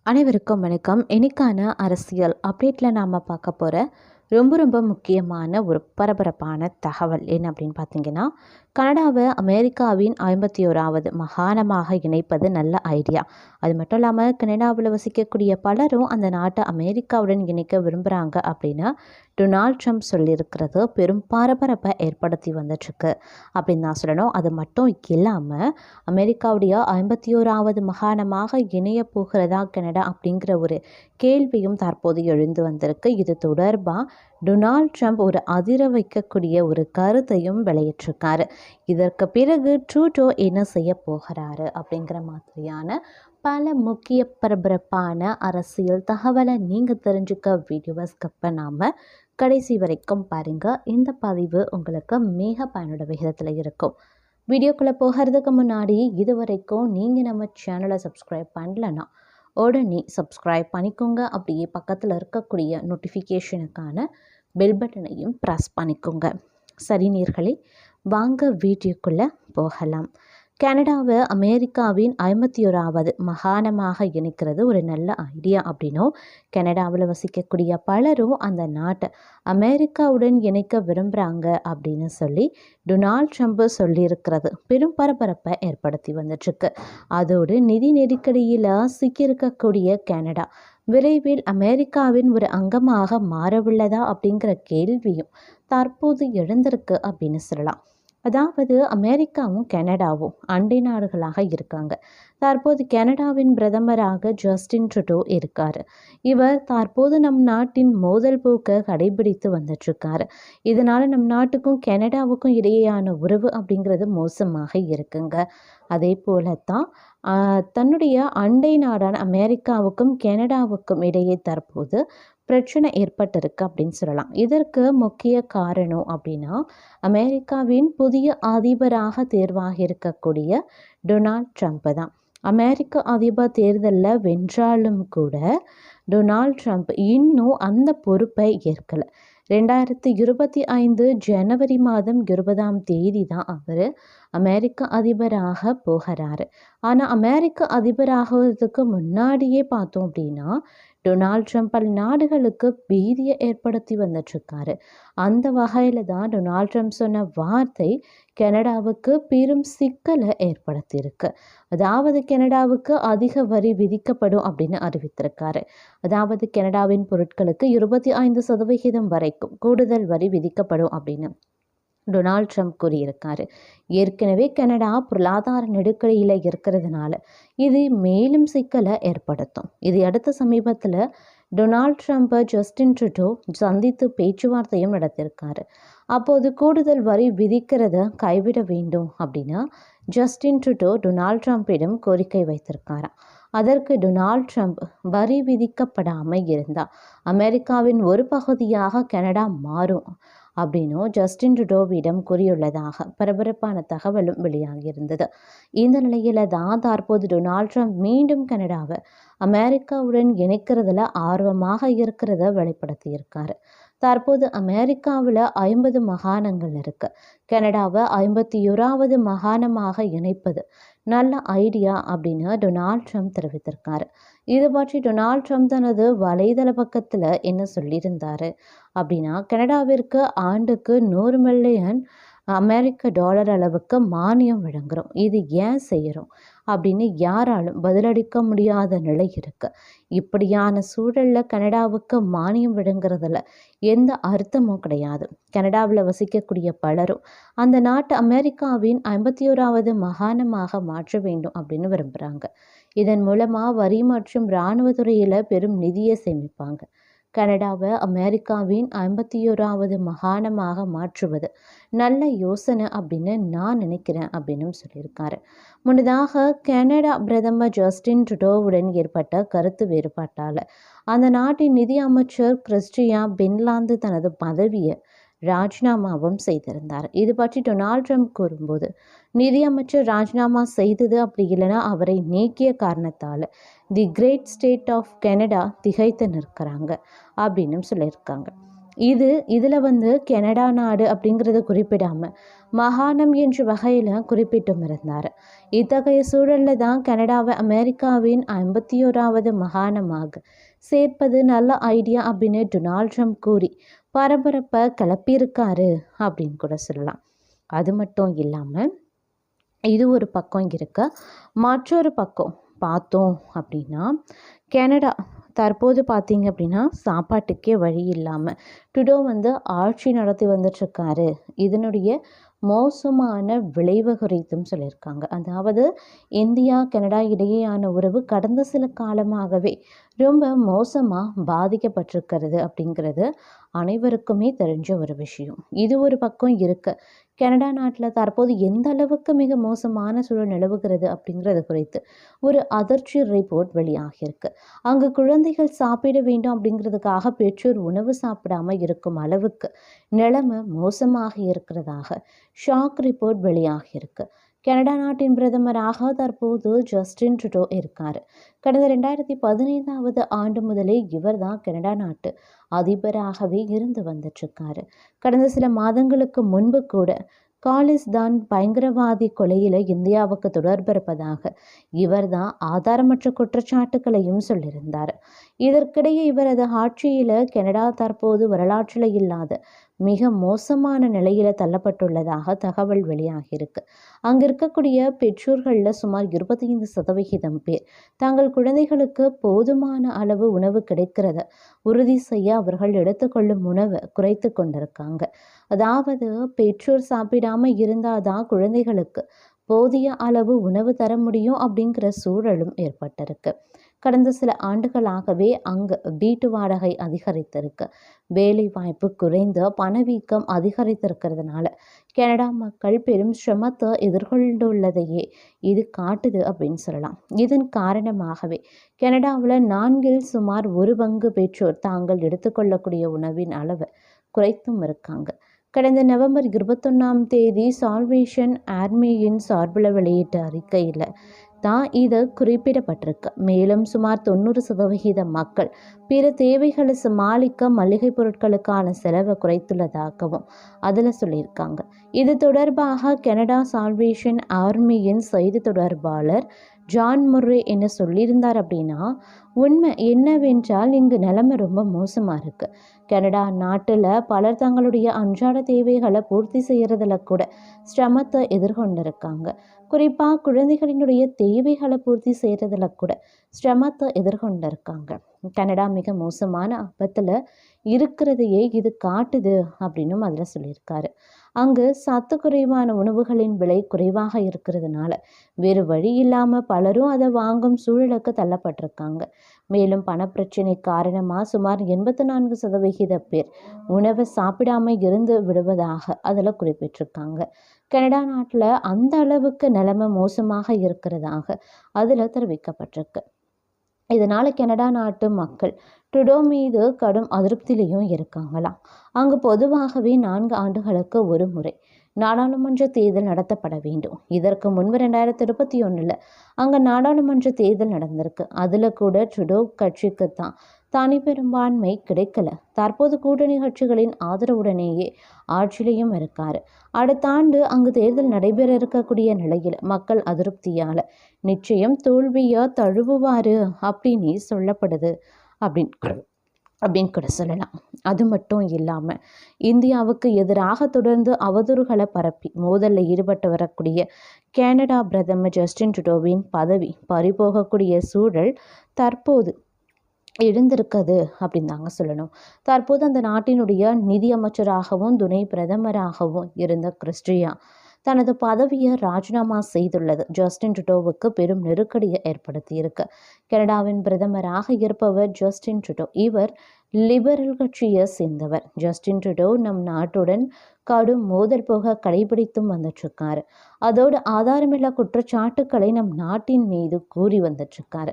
அனைவருக்கும் வணக்கம். இன்னைக்கான அரசியல் அப்டேட்டில் நாம் பார்க்க போகிற ரொம்ப முக்கியமான ஒரு பரபரப்பான தகவல் என்ன அப்படின்னு பார்த்தீங்கன்னா, கனடாவை அமெரிக்காவின் 51வது மாகாணமாக இணைப்பது நல்ல ஐடியா. அது மட்டும் இல்லாமல் கனடாவில் வசிக்கக்கூடிய பலரும் அந்த நாட்டை அமெரிக்காவுடன் இணைக்க விரும்புகிறாங்க அப்படின்னு டொனால்ட் ட்ரம்ப் சொல்லியிருக்கிறது பெரும் பரபரப்பை ஏற்படுத்தி வந்துட்டுருக்கு அப்படின்னு தான் சொல்லணும். அது மட்டும் இல்லாமல் அமெரிக்காவுடைய 51வது மாகாணமாக இணைய போகிறதா கனடா அப்படிங்கிற ஒரு கேள்வியும் தற்போது எழுந்து வந்திருக்கு. இது தொடர்பாக டொனால்ட் ட்ரம்ப் ஒரு அதிர வைக்கக்கூடிய ஒரு கருத்தையும் வெளியிட்டிருக்காரு. இதற்கு பிறகு ட்ரூடோ என்ன செய்ய போகிறாரு அப்படிங்கிற மாதிரியான பல முக்கிய பரபரப்பான அரசியல் தகவலை நீங்கள் தெரிஞ்சுக்க வீடியோவை ஸ்கிப் பண்ணாமல் கடைசி வரைக்கும் பாருங்கள். இந்த பதிவு உங்களுக்கு மிக பயனுள்ள விகிதத்தில் இருக்கும். வீடியோக்குள்ளே போகிறதுக்கு முன்னாடி இது வரைக்கும் நீங்கள் நம்ம சேனலை சப்ஸ்கிரைப் பண்ணலன்னா உடனே சப்ஸ்கிரைப் பண்ணிக்கோங்க. அப்படியே பக்கத்தில் இருக்கக்கூடிய நோட்டிஃபிகேஷனுக்கான பெல் பட்டனையும் ப்ரெஸ் பண்ணிக்கோங்க. சரி நேயர்களே, வாங்க வீடியோக்குள்ளே போகலாம். கனடாவை அமெரிக்காவின் 51வது மாகாணமாக இணைக்கிறது ஒரு நல்ல ஐடியா அப்படின்னும், கனடாவில் வசிக்கக்கூடிய பலரும் அந்த நாட்டை அமெரிக்காவுடன் இணைக்க விரும்புகிறாங்க அப்படின்னு சொல்லி டொனால்ட் ட்ரம்ப் சொல்லியிருக்கிறது பெரும் பரபரப்பை ஏற்படுத்தி வந்துட்டுருக்கு. அதோடு நிதி நெருக்கடியில் சிக்கியிருக்கக்கூடிய கனடா விரைவில் அமெரிக்காவின் ஒரு அங்கமாக மாறவுள்ளதா அப்படிங்கிற கேள்வியும் தற்போது எழுந்திருக்கு அப்படின்னு சொல்லலாம். அதாவது அமெரிக்காவும் கனடாவும் அண்டை நாடுகளாக இருக்காங்க. தற்போது கனடாவின் பிரதமராக ஜஸ்டின் ட்ரூடோ இருக்கார். இவர் தற்போது நம் நாட்டின் மோதல் போக்கை கடைபிடித்து வந்துட்டுருக்காரு. இதனால் நம் நாட்டுக்கும் கனடாவுக்கும் இடையேயான உறவு அப்படிங்கிறது மோசமாக இருக்குங்க. அதே போலத்தான் தன்னுடைய அண்டை நாடான அமெரிக்காவுக்கும் கனடாவுக்கும் இடையே தற்போது பிரச்சனை ஏற்பட்டிருக்கு அப்படின்னு சொல்லலாம். இதற்கு முக்கிய காரணம் அப்படின்னா, அமெரிக்காவின் புதிய அதிபராக தேர்வாக இருக்கக்கூடிய டொனால்ட் ட்ரம்ப் தான். அமெரிக்க அதிபர் தேர்தலில் வென்றாலும் கூட டொனால்ட் ட்ரம்ப் இன்னும் அந்த பொறுப்பை ஏற்கலை. 2025 ஜனவரி மாதம் 20ஆம் தேதி தான் அவர் அமெரிக்க அதிபராக போகிறாரு. ஆனால் அமெரிக்க அதிபராகிறதுக்கு முன்னாடியே பார்த்தோம் அப்படின்னா டொனால்ட் ட்ரம்ப் பல நாடுகளுக்கு பீதியை ஏற்படுத்தி வந்துட்டுருக்காரு. அந்த வகையில் தான் டொனால்ட் ட்ரம்ப் சொன்ன வார்த்தை கனடாவுக்கு பெரும் சிக்கலை ஏற்படுத்தியிருக்கு. அதாவது கனடாவுக்கு அதிக வரி விதிக்கப்படும் அப்படின்னு அறிவித்திருக்காரு. அதாவது கனடாவின் பொருட்களுக்கு 25% வரைக்கும் கூடுதல் வரி விதிக்கப்படும் அப்படின்னு டொனால்ட் ட்ரம்ப் கூறியிருக்காரு. ஏற்கனவே கனடா பொருளாதார நெருக்கடியில் இருக்கிறதுனால இது மேலும் சிக்கலை ஏற்படுத்தும். இது அடுத்த சமீபத்தில் டொனால்ட் ட்ரம்ப்பை ஜஸ்டின் ட்ரூடோ சந்தித்து பேச்சுவார்த்தையும் நடத்தியிருக்காரு. அப்போது கூடுதல் வரி விதிக்கிறத கைவிட வேண்டும் அப்படின்னு ஜஸ்டின் ட்ரூடோ டொனால்ட் ட்ரம்ப்பிடம் கோரிக்கை வைத்திருக்காராம். அதற்கு டொனால்ட் ட்ரம்ப் வரி விதிக்கப்படாமல் இருந்தால் அமெரிக்காவின் ஒரு பகுதியாக கனடா மாறும் அப்படின்னும் ஜஸ்டின் ட்ரூடோவிடம் கூறியுள்ளதாக பரபரப்பான தகவலும் வெளியாகியிருந்தது. இந்த நிலையில தான் தற்போது டொனால்ட் ட்ரம்ப் மீண்டும் கனடாவை அமெரிக்காவுடன் இணைக்கிறதுல ஆர்வமாக இருக்கிறத வெளிப்படுத்தியிருக்காரு. தற்போது அமெரிக்காவில் 50 மாகாணங்கள் இருக்கு. கனடாவை 51வது மாகாணமாக இணைப்பது நல்ல ஐடியா அப்படின்னு டொனால்ட் ட்ரம்ப் தெரிவித்திருக்காரு. இது பற்றி டொனால்ட் ட்ரம்ப் தனது வலைதள பக்கத்தில் என்ன சொல்லியிருந்தாரு அப்படின்னா, கனடாவிற்கு ஆண்டுக்கு 100 மில்லியன் அமெரிக்க டாலர் அளவுக்கு மானியம் வழங்குகிறோம். இது ஏன் செய்கிறோம் அப்படின்னு யாராலும் பதிலளிக்க முடியாத நிலை இருக்கு. இப்படியான சூழலில் கனடாவுக்கு மானியம் வழங்குறதுல எந்த அர்த்தமும் கிடையாது. கனடாவில் வசிக்கக்கூடிய பலரும் அந்த நாட்டு அமெரிக்காவின் 51வது மாகாணமாக மாற்ற வேண்டும் அப்படின்னு விரும்புகிறாங்க. இதன் மூலமாக வரி மற்றும் இராணுவத்துறையில் பெரும் நிதியை சேமிப்பாங்க. கனடாவை அமெரிக்காவின் 51வது மாகாணமாக மாற்றுவது நல்ல யோசனை அப்படின்னு நான் நினைக்கிறேன் அப்படின்னு சொல்லியிருக்காரு. முன்னதாக கனடா பிரதமர் ஜஸ்டின் ட்ரூடோவுடன் ஏற்பட்ட கருத்து வேறுபாட்டால் அந்த நாட்டின் நிதி அமைச்சர் கிறிஸ்டியா பின்லாந்து தனது பதவியை ராஜினாமாவும் செய்திருந்தார். இது பற்றி டொனால்ட் ட்ரம்ப் கூறும்போது, நிதியமைச்சர் ராஜினாமா செய்தது அப்படி இல்லைன்னா அவரை நீக்கிய காரணத்தால் தி கிரேட் ஸ்டேட் ஆஃப் கனடா திகைத்து நிற்கிறாங்க அப்படின்னு சொல்லியிருக்காங்க. இதில் கனடா நாடு அப்படிங்கிறத குறிப்பிடாமல் மாகாணம் என்ற வகையில் குறிப்பிட்டும் இருந்தார். இத்தகைய சூழலில் தான் கனடாவை அமெரிக்காவின் 51வது மாகாணமாக சேர்ப்பது நல்ல ஐடியா அப்படின்னு டொனால்ட் ட்ரம்ப் கூறி பரபரப்பை கிளப்பியிருக்காரு அப்படின்னு கூட சொல்லலாம். அது மட்டும் இல்லாமல் இது ஒரு பக்கம் இருக்க, மற்றொரு பக்கம் பார்த்தோம் அப்படின்னா கனடா தற்போது பார்த்தீங்க அப்படின்னா சாப்பாட்டுக்கே வழி இல்லாமல் ட்ரூடோ ஆட்சி நடத்தி வந்துட்டுருக்காரு. இதனுடைய மோசமான விளைவு குறித்தும் சொல்லியிருக்காங்க. அதாவது இந்தியா கனடா இடையேயான உறவு கடந்த சில காலமாகவே ரொம்ப மோசமாக பாதிக்கப்பட்டிருக்கிறது அப்படிங்கிறது அனைவருக்குமே தெரிஞ்ச ஒரு விஷயம். இது ஒரு பக்கம் இருக்க, கனடா நாட்டில் தற்போது எந்த அளவுக்கு மிக மோசமான சூழல் நிலவுகிறது அப்படிங்கிறது குறித்து ஒரு அதிர்ச்சி ரிப்போர்ட் வெளியாகியிருக்கு. அங்கு குழந்தைகள் சாப்பிட வேண்டும் அப்படிங்கிறதுக்காக பெற்றோர் உணவு சாப்பிடாமல் இருக்கும் அளவுக்கு நிலைமை மோசமாக இருக்கிறதாக ஷாக் ரிப்போர்ட் வெளியாகியிருக்கு. கனடா நாட்டின் பிரதமராக தற்போது ஜஸ்டின் ட்ரூடோ இருக்கார். கடந்த 2015வது ஆண்டு முதலே இவர் தான் கனடா நாட்டு அதிபராகவே இருந்து வந்துட்டுருக்காரு. கடந்த சில மாதங்களுக்கு முன்பு கூட காலிஸ்தான் பயங்கரவாதி கொலையில் இந்தியாவுக்கு தொடர்பு இருப்பதாக இவர் தான் ஆதாரமற்ற குற்றச்சாட்டுகளையும் சொல்லியிருந்தார். இதற்கிடையே இவரது ஆட்சியில் கனடா தற்போது வரலாற்றில் இல்லாத மிக மோசமான நிலையில தள்ளப்பட்டுள்ளதாக தகவல் வெளியாகியிருக்கு. அங்கே இருக்கக்கூடிய பெற்றோர்களில் சுமார் 25% பேர் தங்கள் குழந்தைகளுக்கு போதுமான அளவு உணவு கிடைக்கிறத உறுதி செய்ய அவர்கள் எடுத்துக்கொள்ளும் உணவை குறைத்து கொண்டிருக்காங்க. அதாவது பெற்றோர் சாப்பிடாம இருந்தாதான் குழந்தைகளுக்கு போதிய அளவு உணவு தர முடியும் அப்படிங்கிற சூழலும் ஏற்பட்டிருக்கு. கடந்த சில ஆண்டுகளாகவே அங்கு வீட்டு வாடகை அதிகரித்திருக்கு, வேலை வாய்ப்பு குறைந்து பணவீக்கம் அதிகரித்திருக்கிறதுனால கனடா மக்கள் பெரும் சிரமத்தை எதிர்கொண்டுள்ளதையே இது காட்டுது அப்படின்னு சொல்லலாம். இதன் காரணமாகவே கனடாவில் 4ல் சுமார் 1 பங்கு பெற்றோர் தாங்கள் எடுத்துக்கொள்ளக்கூடிய உணவின் அளவை குறைத்தும் இருக்காங்க. கடந்த நவம்பர் 21ஆம் தேதி சால்வேஷன் ஆர்மியின் சார்பில் வெளியிட்ட அறிக்கையில் தான் இது குறிப்பிடப்பட்டிருக்கு. மேலும் சுமார் 90% மக்கள் பிற தேவைகளை சமாளிக்க மளிகை பொருட்களுக்கான செலவை குறைத்துள்ளதாகவும் அதில் சொல்லியிருக்காங்க. இது தொடர்பாக கனடா சால்வேஷன் ஆர்மியின் செய்தி தொடர்பாளர் ஜான் முர்ரே என்ன சொல்லியிருந்தார் அப்படின்னா, உண்மை என்னவென்றால் இங்கு நிலைமை ரொம்ப மோசமாக இருக்குது. கனடா நாட்டில் பலர் தங்களுடைய அன்றாட தேவைகளை பூர்த்தி செய்கிறதுல கூட சிரமத்தை எதிர்கொண்டிருக்காங்க. குறிப்பாக குழந்தைகளினுடைய தேவைகளை பூர்த்தி செய்கிறதுல கூட சிரமத்தை எதிர்கொண்டிருக்காங்க. கனடா மிக மோசமான ஆபத்தில் இருக்கிறதையே இது காட்டுது அப்படின்னும் அதில் சொல்லியிருக்காரு. அங்கு சத்து குறைவான உணவுகளின் விலை குறைவாக இருக்கிறதுனால வேறு வழி இல்லாமல் பலரும் அதை வாங்கும் சூழலுக்கு தள்ளப்பட்டிருக்காங்க. மேலும் பணப்பிரச்சனை காரணமாக சுமார் 84% பேர் உணவை சாப்பிடாம இருந்து விடுவதாக அதில் குறிப்பிட்டிருக்காங்க. கனடா நாட்டில் அந்த அளவுக்கு நிலைமை மோசமாக இருக்கிறதாக அதில் தெரிவிக்கப்பட்டிருக்கு. இதனால் கனடா நாட்டு மக்கள் ட்ரூடோ மீது கடும் அதிருப்தியிலையும் இருக்காங்களாம். அங்கு பொதுவாகவே 4 ஆண்டுகளுக்கு ஒரு முறை நாடாளுமன்ற தேர்தல் நடத்தப்பட வேண்டும். இதற்கு முன்பு 2021 அங்கே நாடாளுமன்ற தேர்தல் நடந்திருக்கு. அதில் கூட ட்ரூடோ கட்சிக்கு தான் தனி பெரும்பான்மை கிடைக்கல. தற்போது கூட்டணி கட்சிகளின் ஆதரவுடனேயே ஆட்சியிலையும் இருக்காரு. அடுத்த ஆண்டு அங்கு தேர்தல் நடைபெற இருக்கக்கூடிய நிலையில் மக்கள் அதிருப்தியால் நிச்சயம் தோல்வியை தழுவுவாரு அப்படின்னு சொல்லப்படுது அப்படின்னு கூட சொல்லலாம். அது மட்டும் இல்லாமல் இந்தியாவுக்கு எதிராக தொடர்ந்து அவதூறுகளை பரப்பி மோதலில் ஈடுபட்டு வரக்கூடிய கனடா பிரதமர் ஜஸ்டின் ட்ரூடோவின் பதவி பறிபோகக்கூடிய சூழல் தற்போது எழுந்திருக்குது அப்படின்னு தாங்க சொல்லணும். தற்போது அந்த நாட்டினுடைய நிதி அமைச்சராகவும் துணை பிரதமராகவும் இருந்த கிறிஸ்டியா தனது பதவியை ராஜினாமா செய்துள்ளது ஜஸ்டின் ட்ரூடோவுக்கு பெரும் நெருக்கடியை ஏற்படுத்தியிருக்கு. கனடாவின் பிரதமராக இருப்பவர் ஜஸ்டின் ட்ரூடோ. இவர் லிபரல் கட்சியை சேர்ந்தவர். ஜஸ்டின் ட்ரூடோ நம் நாட்டுடன் கடும் மோதல் போக கடைபிடித்தும் வந்துட்டுருக்காரு. அதோடு ஆதாரமில்லா குற்றச்சாட்டுக்களை நம் நாட்டின் மீது கூறி வந்துட்டுருக்காரு.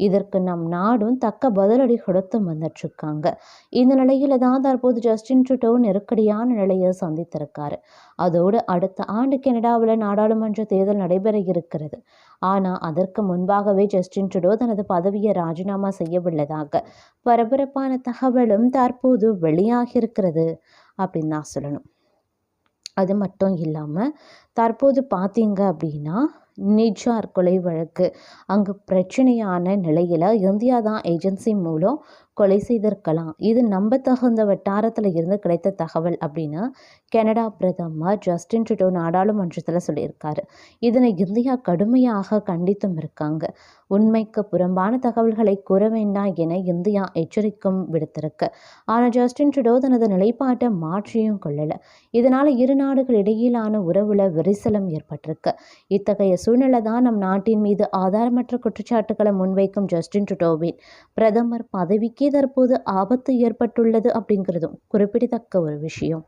இதற்கு நம் நாடும் தக்க பதிலடி கொடுத்தும் வந்துட்டுருக்காங்க. இந்த நிலையில தான் தற்போது ஜஸ்டின் ட்ரூடோ நெருக்கடியான நிலையை சந்தித்திருக்காரு. அதோடு அடுத்த ஆண்டு கனடாவில் நாடாளுமன்ற தேர்தல் நடைபெற இருக்கிறது. ஆனால் அதற்கு முன்பாகவே ஜஸ்டின் ட்ரூடோ தனது பதவியை ராஜினாமா செய்யவுள்ளதாக பரபரப்பான தகவலும் தற்போது வெளியாகியிருக்கிறது அப்படின்னு தான் சொல்லணும். அது மட்டும் இல்லாமல் தற்போது பார்த்தீங்க அப்படின்னா நிஜார் கொலை வழக்கு அங்கு பிரச்சனையான நிலையில் இந்தியா தான் ஏஜென்சி மூலம் கொலை செய்திருக்கலாம், இது நம்பத்தகுந்த வட்டாரத்தில் இருந்து கிடைத்த தகவல் அப்படின்னு கனடா பிரதமர் ஜஸ்டின் ட்ரூடோ நாடாளுமன்றத்தில் சொல்லியிருக்காரு. இதனை இந்தியா கடுமையாக கண்டித்தும் இருக்காங்க. உண்மைக்கு புறம்பான தகவல்களை கூற வேண்டாம் என இந்தியா எச்சரிக்கையும் விடுத்திருக்கு. ஆனால் ஜஸ்டின் ட்ரூடோ தனது நிலைப்பாட்டை மாற்றியும் கொள்ளலை. இதனால் இரு நாடுகள் இடையிலான உறவுல விரிசலம் ஏற்பட்டிருக்கு. இத்தகைய சூழ்நிலை தான் நம் நாட்டின் மீது ஆதாரமற்ற குற்றச்சாட்டுகளை முன்வைக்கும் ஜஸ்டின் ட்ரூடோவின் பிரதமர் பதவிக்கே தற்போது ஆபத்து ஏற்பட்டுள்ளது அப்படிங்கிறதும் குறிப்பிடத்தக்க ஒரு விஷயம்.